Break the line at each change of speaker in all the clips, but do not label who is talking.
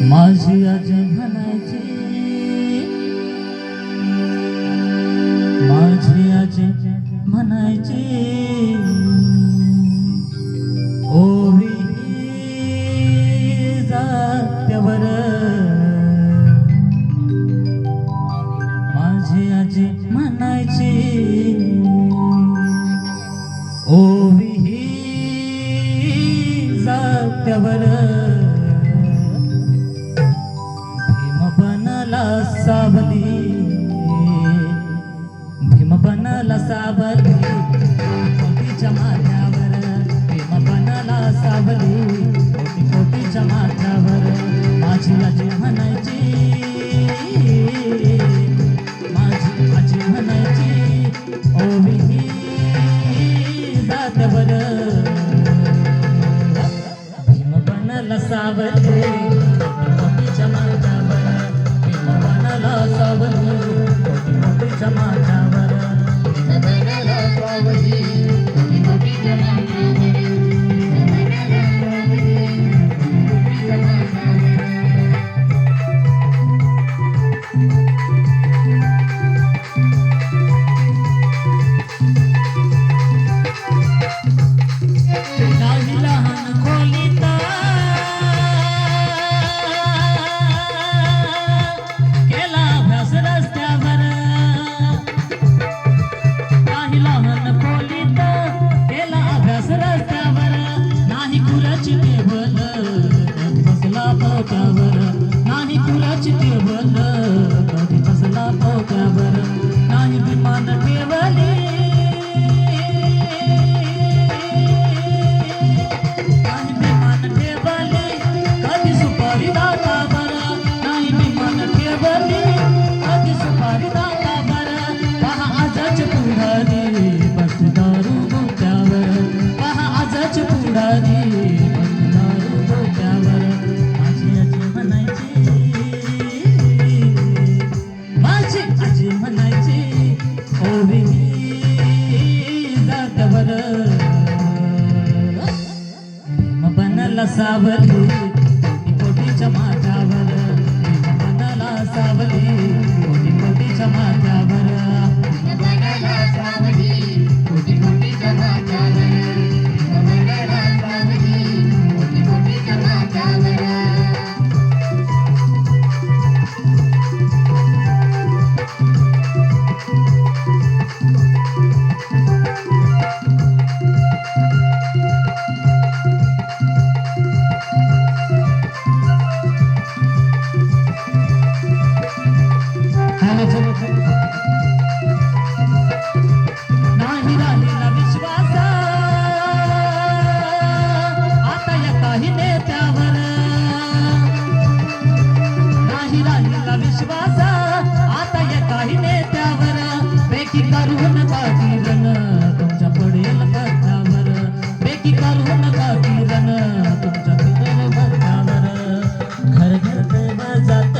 माझी आजी म्हणायची, माझी आजी म्हणायची, ओवी जात्यावर. माझी आजी म्हणायची, ओवी जात्यावर. सावली भीम बनला सावली, कोटीच्या माथ्यावर. भीम बनला सावली, कोटी कोटीच्या माथ्यावर. माझी आजी म्हणायची, माझी आजी म्हणायची, ओवी जात्यावर. भीम बनला सावली, कोटीच्या माथ्यावर. सावली, कोटी कोटीच्या माथ्यावर. नाही लहान खोलीत नाही कुराची टेबल, कधी बसला पोट्यावर. नाही विमान ठेवली, नाही विमान ठेवली, कधी सुपारी दातावर. नाही विमान ठेवली, कधी सुपारी दातावर. पहा आजच पुढारी बस दारू गोट्यावर. पहा आजच पुढारी दारू गोट्यावर. माझी आजी म्हणायची, ओवी जात्यावर. भीम बनला सावली, कोटी कोटीच्या माथ्यावर. भीम बनला सावली, कोटी कोटीच्या माथ्यावर. नाही राहिला विश्वास आता या काही नेत्यावर. नाही राहिला विश्वास आता या काही नेत्यावर. पैकी करून नका किरण तुमच्या पडेल पथ्यावर. पैकी करून नका किरण तुमच्या पडेल पथ्यावर. घर घर जात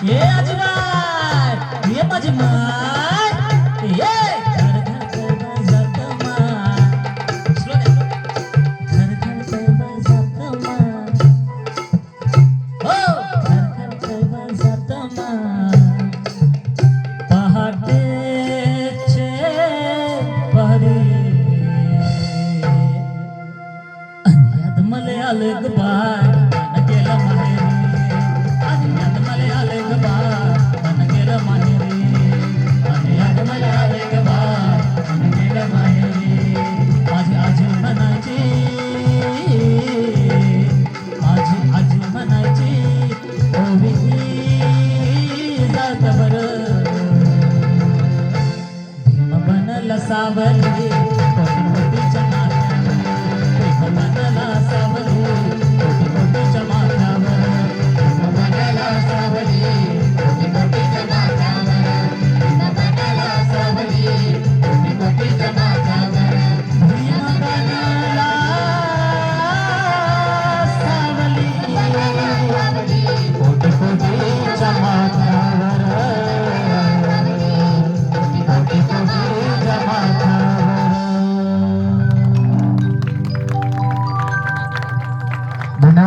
ये आजीबाई, ये माझी माय, ये घर घर जात घर घर जात हो घर घर जात. पहाटेचे पहरी याद मले आले ग बाय, मन गेलं माहेरी. याद मले आले ग बाय, मन गेलं माहेरी. याद मले आले ग बाय, मन गेलं माहेरी. माझी आजी म्हणायची, माझी आजी म्हणायची, ओवी जात्यावर. भीम बनला सावली, कोटी कोटीच्या माथ्यावर. भीम बनला सावली, कोटी कोटीच्या माथ्यावर. भीम बनला सावली, कोटी कोटीच्या माथ्यावर. भीम बनला सावली, कोटी कोटीच्या माथ्यावर. भीम बनला सावली, कोटी कोटीच्या माथ्यावर.